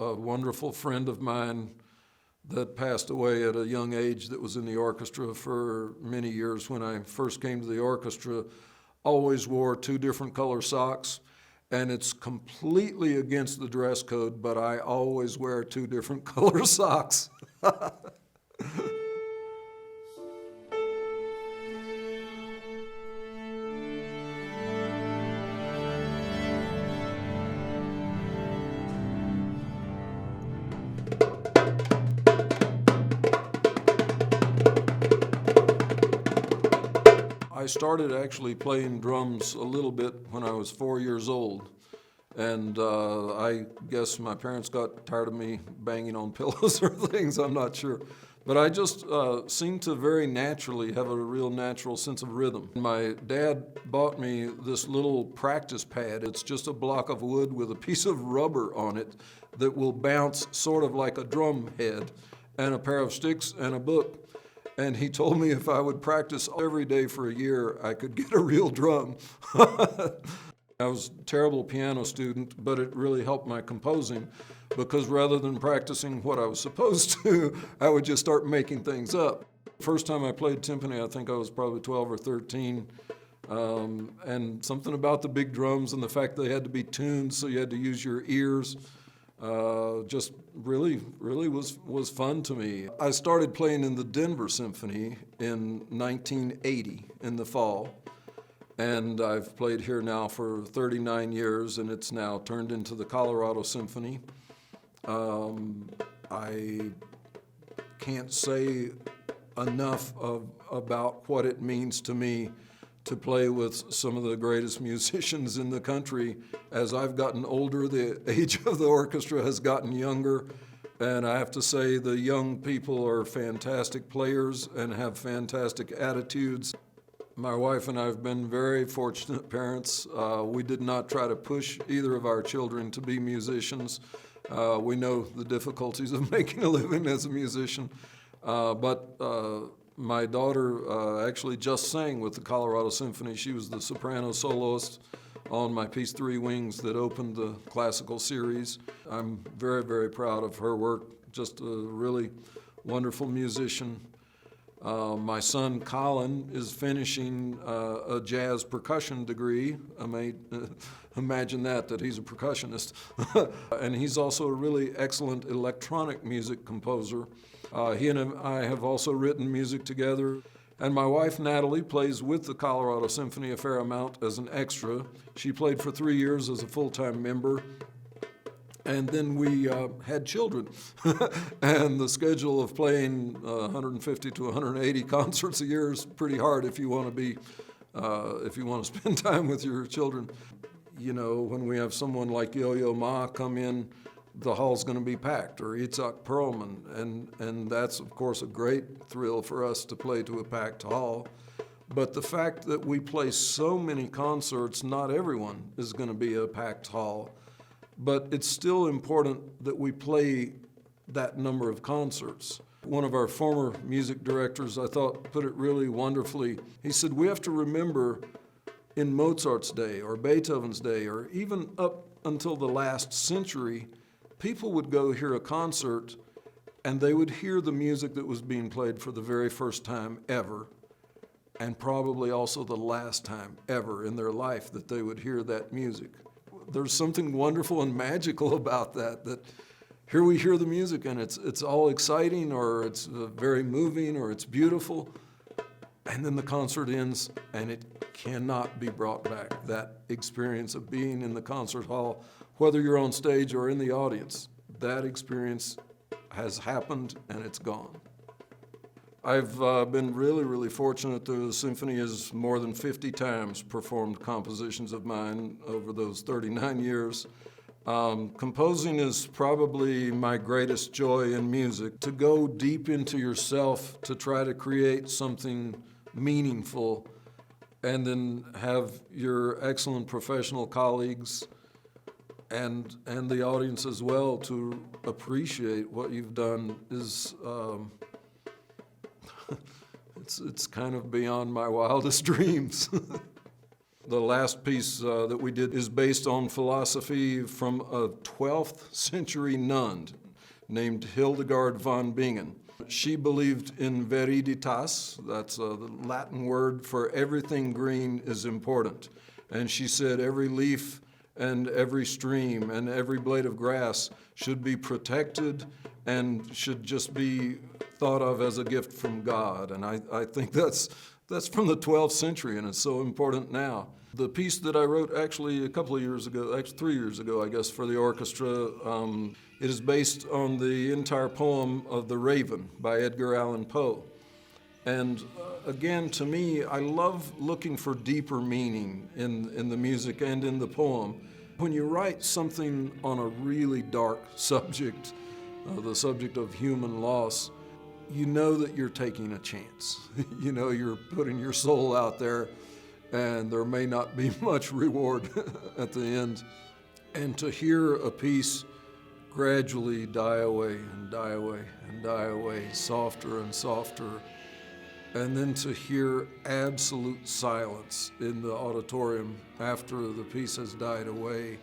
a wonderful friend of mine that passed away at a young age that was in the orchestra for many years. When I first came to the orchestra, always wore two different color socks, and it's completely against the dress code, but I always wear two different color socks. I started actually playing drums a little bit when I was 4 years old, and I guess my parents got tired of me banging on pillows or things, I'm not sure. But I just seemed to very naturally have a real natural sense of rhythm. My dad bought me this little practice pad. It's just a block of wood with a piece of rubber on it that will bounce sort of like a drum head, and a pair of sticks and a book. And he told me if I would practice every day for a year, I could get a real drum. I was a terrible piano student, but it really helped my composing, because rather than practicing what I was supposed to, I would just start making things up. First time I played timpani, I think I was probably 12 or 13. And something about the big drums and the fact they had to be tuned, so you had to use your ears, just really was fun to me. I started playing in the Denver Symphony in 1980 in the fall, and I've played here now for 39 years, and it's now turned into the Colorado Symphony. I can't say enough about what it means to me to play with some of the greatest musicians in the country. As I've gotten older, the age of the orchestra has gotten younger, and I have to say the young people are fantastic players and have fantastic attitudes. My wife and I have been very fortunate parents. We did not try to push either of our children to be musicians. We know the difficulties of making a living as a musician, but my daughter actually just sang with the Colorado Symphony. She was the soprano soloist on my piece Three Wings that opened the classical series. I'm very proud of her work, just a really wonderful musician. My son Colin is finishing a jazz percussion degree. Imagine that he's a percussionist. And he's also a really excellent electronic music composer. He and I have also written music together. And my wife Natalie plays with the Colorado Symphony a fair amount as an extra. She played for 3 years as a full-time member. And then we had children. And the schedule of playing 150 to 180 concerts a year is pretty hard if you want to spend time with your children. You know, when we have someone like Yo-Yo Ma come in, the hall's going to be packed, or Itzhak Perlman, and that's, of course, a great thrill for us to play to a packed hall. But the fact that we play so many concerts, not everyone is going to be a packed hall. But it's still important that we play that number of concerts. One of our former music directors, I thought, put it really wonderfully. He said, we have to remember in Mozart's day or Beethoven's day, or even up until the last century, people would go hear a concert and they would hear the music that was being played for the very first time ever, and probably also the last time ever in their life that they would hear that music. There's something wonderful and magical about that here we hear the music and it's all exciting, or it's very moving, or it's beautiful, and then the concert ends and it cannot be brought back. That experience of being in the concert hall, whether you're on stage or in the audience, that experience has happened and it's gone. I've been really fortunate that the symphony has more than 50 times performed compositions of mine over those 39 years. Composing is probably my greatest joy in music. To go deep into yourself to try to create something meaningful, and then have your excellent professional colleagues and the audience as well to appreciate what you've done is it's kind of beyond my wildest dreams. The last piece that we did is based on philosophy from a 12th century nun named Hildegard von Bingen. She believed in viriditas, that's the Latin word for everything green is important. And she said every leaf and every stream and every blade of grass should be protected and should just be thought of as a gift from God. And I think that's from the 12th century, and it's so important now. The piece that I wrote actually a couple of years ago, actually 3 years ago, I guess, for the orchestra, it is based on the entire poem of The Raven by Edgar Allan Poe. And again, to me, I love looking for deeper meaning in the music and in the poem. When you write something on a really dark subject, the subject of human loss, you know that you're taking a chance. You know you're putting your soul out there, and there may not be much reward at the end. And to hear a piece gradually die away and die away and die away, softer and softer, and then to hear absolute silence in the auditorium after the piece has died away,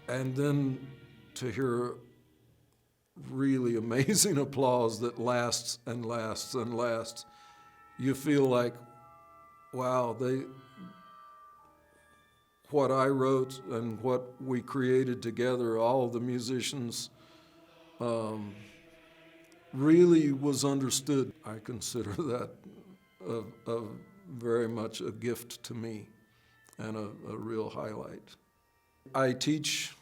and then to hear really amazing applause that lasts and lasts and lasts. You feel like, wow, what I wrote and what we created together, all of the musicians, really was understood. I consider that a very much a gift to me and a real highlight. I teach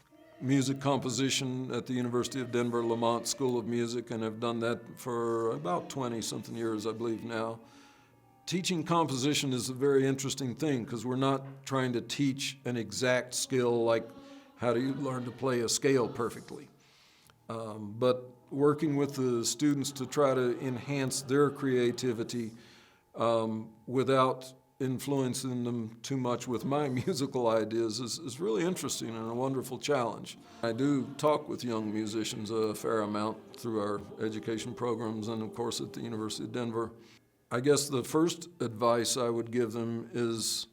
music composition at the University of Denver Lamont School of Music, and have done that for about 20-something years, I believe now. Teaching composition is a very interesting thing because we're not trying to teach an exact skill like how do you learn to play a scale perfectly. But working with the students to try to enhance their creativity without influencing them too much with my musical ideas is really interesting and a wonderful challenge. I do talk with young musicians a fair amount through our education programs and, of course, at the University of Denver. I guess the first advice I would give them is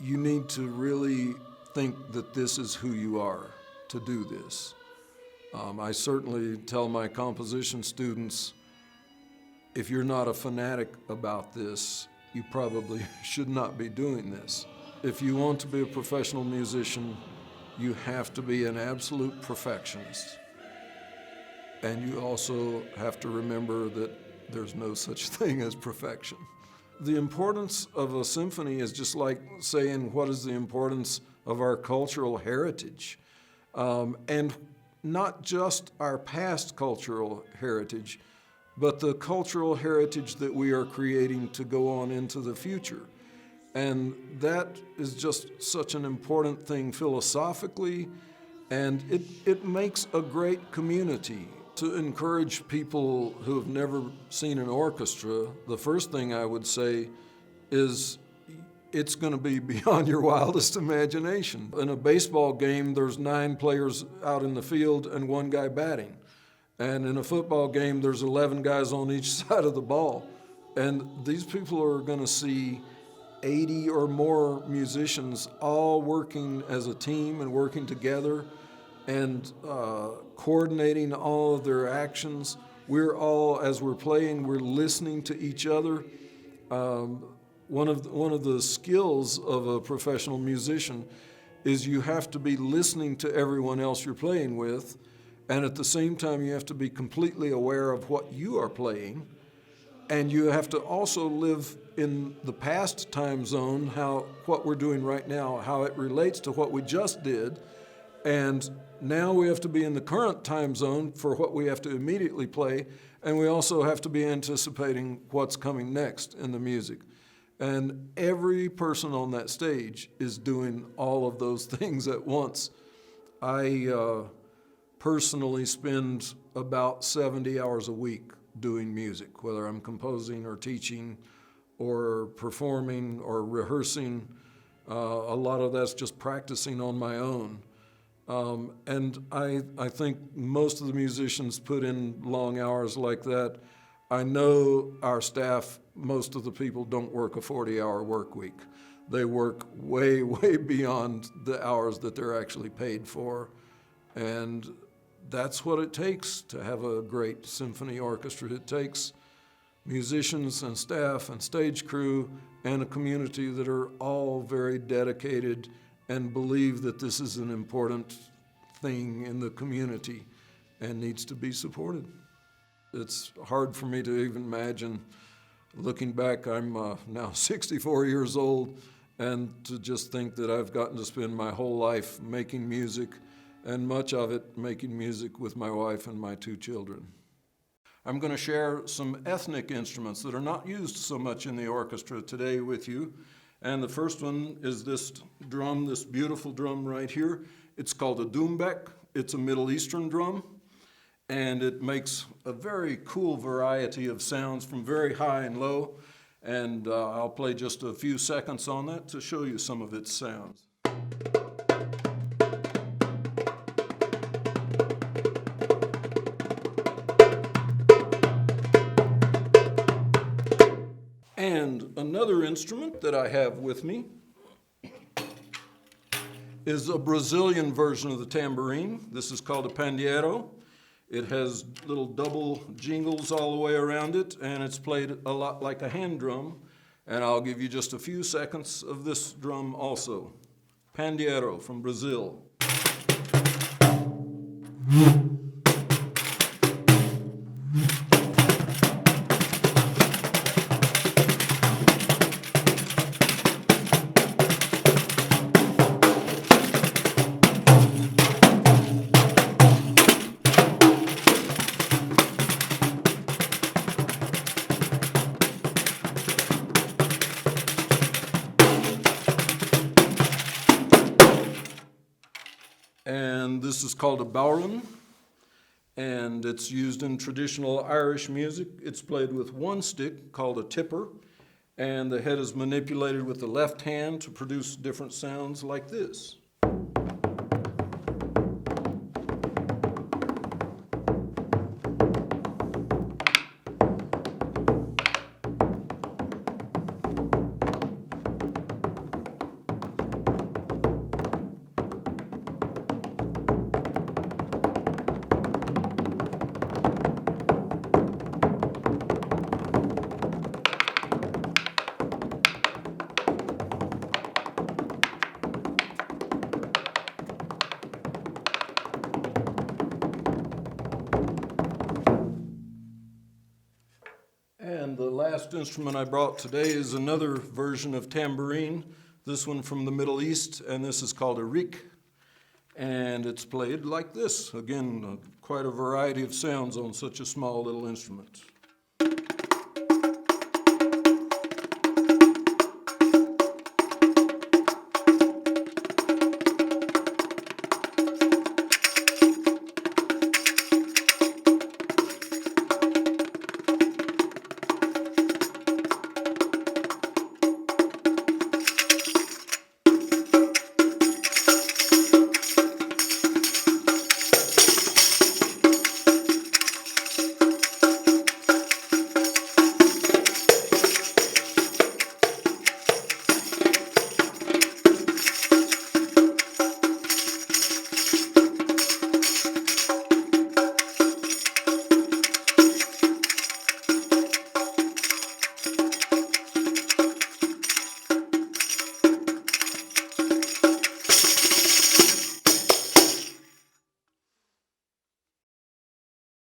you need to really think that this is who you are to do this. I certainly tell my composition students, if you're not a fanatic about this, you probably should not be doing this. If you want to be a professional musician, you have to be an absolute perfectionist. And you also have to remember that there's no such thing as perfection. The importance of a symphony is just like saying, what is the importance of our cultural heritage? And not just our past cultural heritage, but the cultural heritage that we are creating to go on into the future. And that is just such an important thing philosophically, and it makes a great community. To encourage people who have never seen an orchestra, the first thing I would say is it's going to be beyond your wildest imagination. In a baseball game, there's 9 players out in the field and 1 guy batting. And in a football game, there's 11 guys on each side of the ball. And these people are going to see 80 or more musicians all working as a team and working together and coordinating all of their actions. We're all, as we're playing, we're listening to each other. One of the skills of a professional musician is you have to be listening to everyone else you're playing with, and at the same time you have to be completely aware of what you are playing, and you have to also live in the past time zone, what we're doing right now, how it relates to what we just did, and now we have to be in the current time zone for what we have to immediately play, and we also have to be anticipating what's coming next in the music. And every person on that stage is doing all of those things at once. I personally spend about 70 hours a week doing music, whether I'm composing or teaching or performing or rehearsing. A lot of that's just practicing on my own. And I think most of the musicians put in long hours like that. I know our staff, most of the people don't work a 40-hour work week. They work way, way beyond the hours that they're actually paid for. And that's what it takes to have a great symphony orchestra. It takes musicians and staff and stage crew and a community that are all very dedicated and believe that this is an important thing in the community and needs to be supported. It's hard for me to even imagine, looking back, I'm now 64 years old, and to just think that I've gotten to spend my whole life making music, and much of it making music with my wife and my 2 children. I'm going to share some ethnic instruments that are not used so much in the orchestra today with you. And the first one is this drum, this beautiful drum right here. It's called a doumbek. It's a Middle Eastern drum, and it makes a very cool variety of sounds from very high and low. And I'll play just a few seconds on that to show you some of its sounds. And another instrument that I have with me is a Brazilian version of the tambourine. This is called a pandeiro. It has little double jingles all the way around it, and it's played a lot like a hand drum. And I'll give you just a few seconds of this drum also. Pandeiro from Brazil. And this is called a bowrun, and it's used in traditional Irish music. It's played with one stick called a tipper, and the head is manipulated with the left hand to produce different sounds like this. And the last instrument I brought today is another version of tambourine, this one from the Middle East, and this is called a rik. And it's played like this. Again, quite a variety of sounds on such a small little instrument.